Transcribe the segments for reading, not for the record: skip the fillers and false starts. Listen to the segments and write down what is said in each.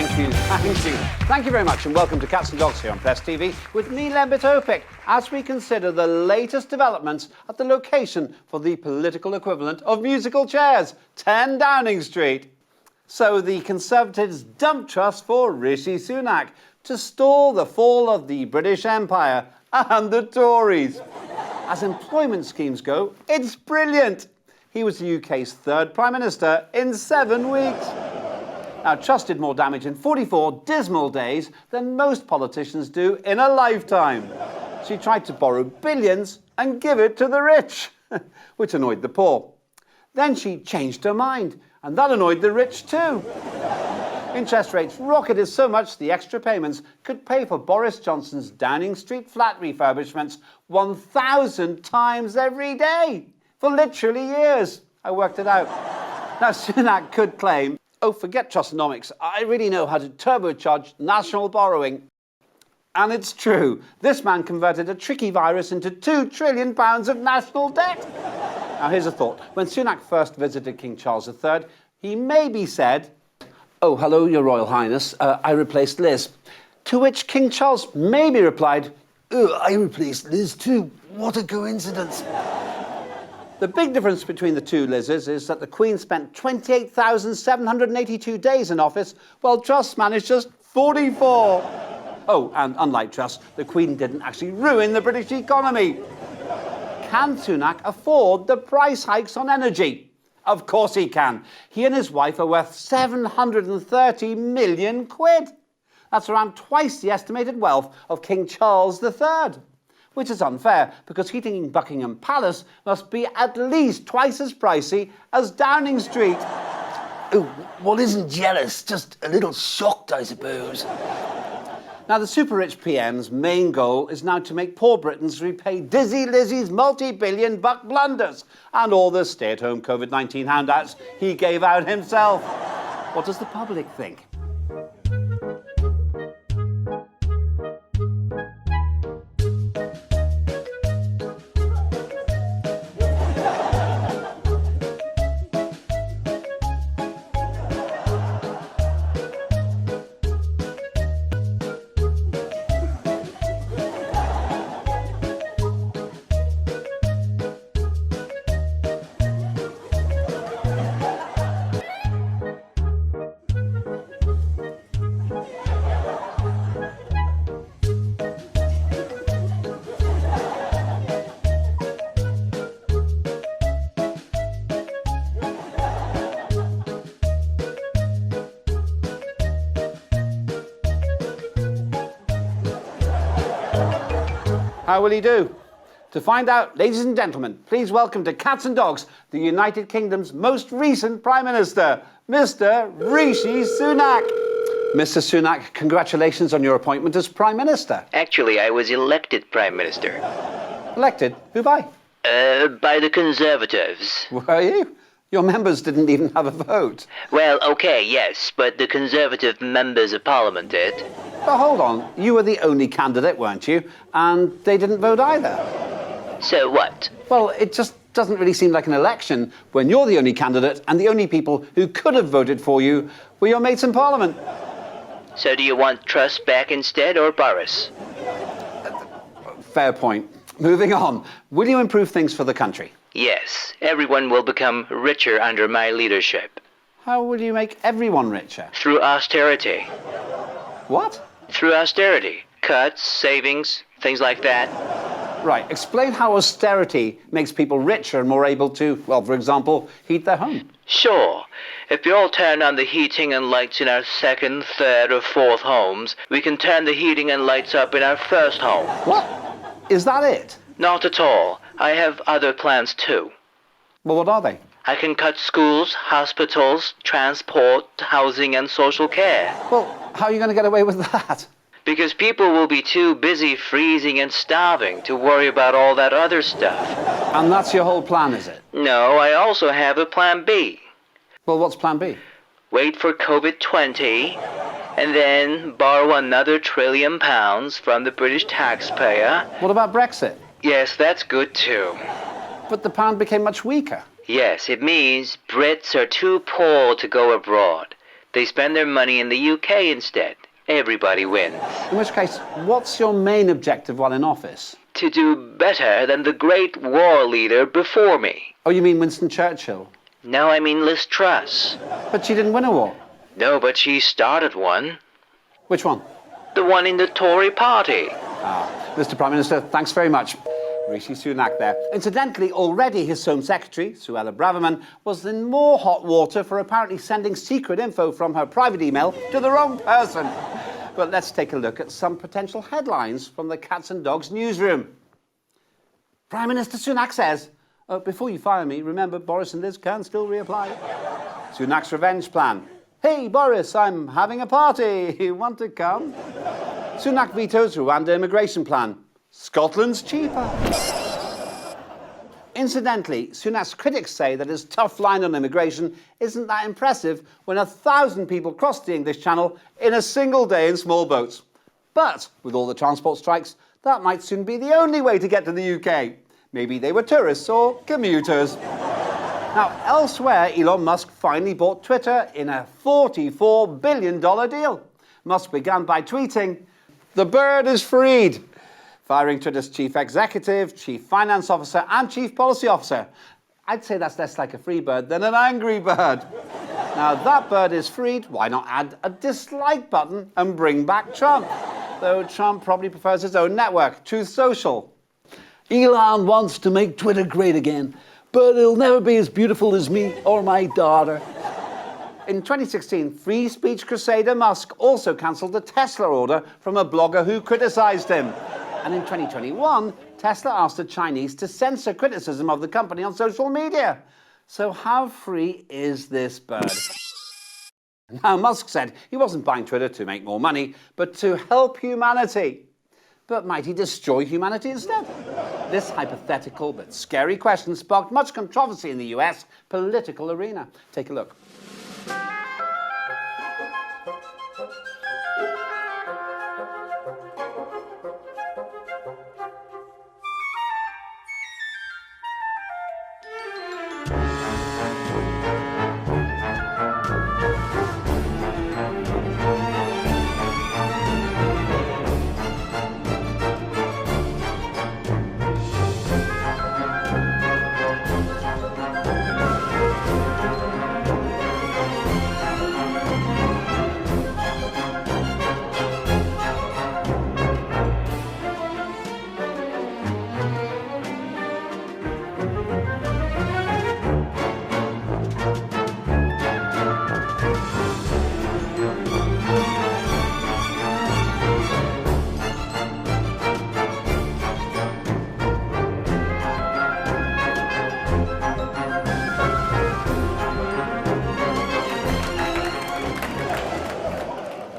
Thank you. Thank you very much, and welcome to Cats and Dogs here on Press TV with me, Lembit Opik, as we consider the latest developments at the location for the political equivalent of musical chairs, 10 Downing Street. So the Conservatives dump trust for Rishi Sunak to stall the fall of the British Empire and the Tories. As employment schemes go, it's brilliant. He was the UK's third Prime Minister in 7 weeks. Now, trust did more damage in 44 dismal days than most politicians do in a lifetime. She tried to borrow billions and give it to the rich, which annoyed the poor. Then she changed her mind, and that annoyed the rich too. Interest rates rocketed so much the extra payments could pay for Boris Johnson's Downing Street flat refurbishments 1,000 times every day for literally years. I worked it out. Now, Sunak could claim, oh, forget trustonomics, I really know how to turbocharge national borrowing. And it's true. This man converted a tricky virus into £2 trillion of national debt. Now, here's a thought. When Sunak first visited King Charles III, he maybe said, oh, hello, Your Royal Highness, I replaced Liz. To which King Charles maybe replied, oh, I replaced Liz too. What a coincidence. The big difference between the two Liz's is that the Queen spent 28,782 days in office, while Truss managed just 44. Oh, and unlike Truss, the Queen didn't actually ruin the British economy. Can Sunak afford the price hikes on energy? Of course he can. He and his wife are worth 730 million quid. That's around twice the estimated wealth of King Charles III. Which is unfair, because heating Buckingham Palace must be at least twice as pricey as Downing Street. Oh, one isn't jealous, just a little shocked, I suppose. Now, the super-rich PM's main goal is now to make poor Britons repay Dizzy Lizzie's multi-billion-buck blunders and all the stay-at-home COVID-19 handouts he gave out himself. What does the public think? How will he do? To find out, ladies and gentlemen, please welcome to Cats and Dogs, the United Kingdom's most recent Prime Minister, Mr. Rishi Sunak. Mr. Sunak, congratulations on your appointment as Prime Minister. Actually, I was elected Prime Minister. Elected? Who by? By the Conservatives. Were you? Your members didn't even have a vote. Well, okay, yes, but the Conservative members of Parliament did. But hold on, you were the only candidate, weren't you? And they didn't vote either. So what? Well, it just doesn't really seem like an election when you're the only candidate and the only people who could have voted for you were your mates in Parliament. So do you want Truss back instead, or Boris? Fair point. Moving on. Will you improve things for the country? Yes, everyone will become richer under my leadership. How will you make everyone richer? Through austerity. What? Through austerity. Cuts, savings, things like that. Right. Explain how austerity makes people richer and more able to, well, for example, heat their home. Sure. If we all turn on the heating and lights in our second, third, or fourth homes, we can turn the heating and lights up in our first home. What? Is that it? Not at all. I have other plans too. Well, what are they? I can cut schools, hospitals, transport, housing, and social care. Well, how are you going to get away with that? Because people will be too busy freezing and starving to worry about all that other stuff. And that's your whole plan, is it? No, I also have a plan B. Well, what's plan B? Wait for COVID-20, and then borrow another £1 trillion from the British taxpayer. What about Brexit? Yes, that's good too. But the pound became much weaker. Yes, it means Brits are too poor to go abroad. They spend their money in the UK instead. Everybody wins. In which case, what's your main objective while in office? To do better than the great war leader before me. Oh, you mean Winston Churchill? No, I mean Liz Truss. But she didn't win a war. No, but she started one. Which one? The one in the Tory party. Mr. Prime Minister, thanks very much. Rishi Sunak there. Incidentally, already his Home Secretary, Suella Braverman, was in more hot water for apparently sending secret info from her private email to the wrong person. But let's take a look at some potential headlines from the Cats and Dogs newsroom. Prime Minister Sunak says, before you fire me, remember Boris and Liz can still reapply. Sunak's revenge plan. Hey, Boris, I'm having a party. You want to come? Sunak vetoes Rwanda immigration plan. Scotland's cheaper. Incidentally, Sunak's critics say that his tough line on immigration isn't that impressive when 1,000 people crossed the English Channel in a single day in small boats. But with all the transport strikes, that might soon be the only way to get to the UK. Maybe they were tourists or commuters. Now, elsewhere, Elon Musk finally bought Twitter in a $44 billion deal. Musk began by tweeting, "The bird is freed," firing Twitter's chief executive, chief finance officer, and chief policy officer. I'd say that's less like a free bird than an angry bird. Now, that bird is freed, why not add a dislike button and bring back Trump? Though Trump probably prefers his own network, Truth Social. Elon wants to make Twitter great again, but it'll never be as beautiful as me or my daughter. In 2016, free speech crusader Musk also cancelled the Tesla order from a blogger who criticised him. And in 2021, Tesla asked the Chinese to censor criticism of the company on social media. So how free is this bird? Now, Musk said he wasn't buying Twitter to make more money, but to help humanity. But might he destroy humanity instead? This hypothetical but scary question sparked much controversy in the US political arena. Take a look.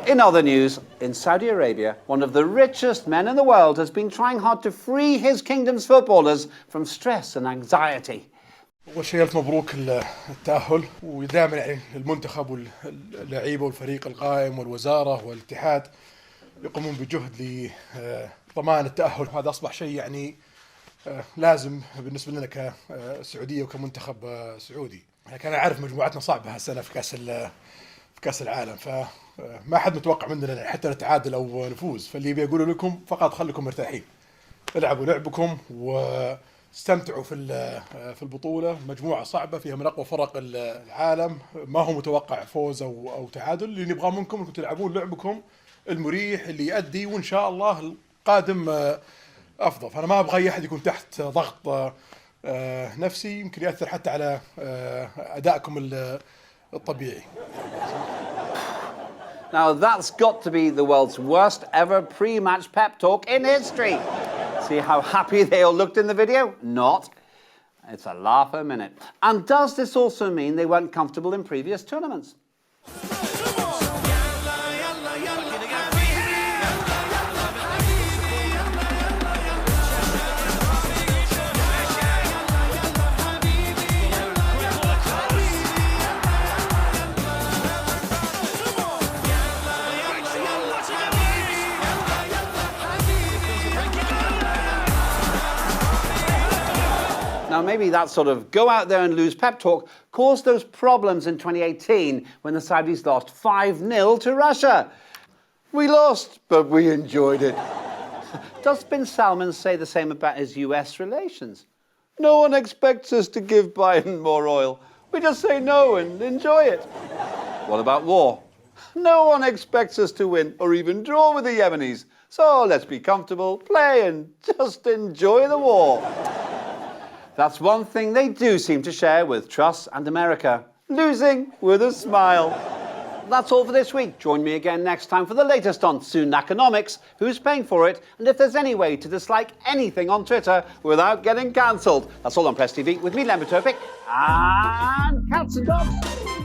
In other news, in Saudi Arabia, one of the richest men in the world has been trying hard to free his kingdom's footballers from stress and anxiety. أول شيء ألف مبروك التأهل ودائما يعني المنتخب واللعيبة والفريق القائم والوزارة والاتحاد يقومون بجهد لضمان التأهل. هذا أصبح شيء يعني لازم بالنسبة لنا كسعودية وكمنتخب سعودي. أنا أعرف مجموعتنا صعبة هالسنة في كأس العالم، فما حد متوقع مننا حتى نتعادل أو نفوز، فاللي بيقولوا لكم فقط خليكم مرتاحين، العبوا لعبكم واستمتعوا في البطولة. مجموعة صعبة فيها من أقوى فرق العالم، ما هو متوقع فوز أو تعادل. اللي نبغاه منكم أنكم تلعبون لعبكم المريح اللي يؤدي، وإن شاء الله القادم أفضل. فأنا ما أبغى أي أحد يكون تحت ضغط نفسي يمكن يأثر حتى على أدائكم الطبيعي. Now that's got to be the world's worst ever pre-match pep talk in history. See how happy they all looked in the video? Not. It's a laugh a minute. And does this also mean they weren't comfortable in previous tournaments? Now, maybe that sort of go out there and lose pep talk caused those problems in 2018 when the Saudis lost 5-0 to Russia. We lost, but we enjoyed it. Does bin Salman say the same about his US relations? No one expects us to give Biden more oil. We just say no and enjoy it. What about war? No one expects us to win or even draw with the Yemenis. So let's be comfortable, play and just enjoy the war. That's one thing they do seem to share with Truss and America. Losing with a smile. That's all for this week. Join me again next time for the latest on Sunaconomics, who's paying for it, and if there's any way to dislike anything on Twitter without getting cancelled. That's all on Press TV with me, Len Topic, and Cats and Dogs.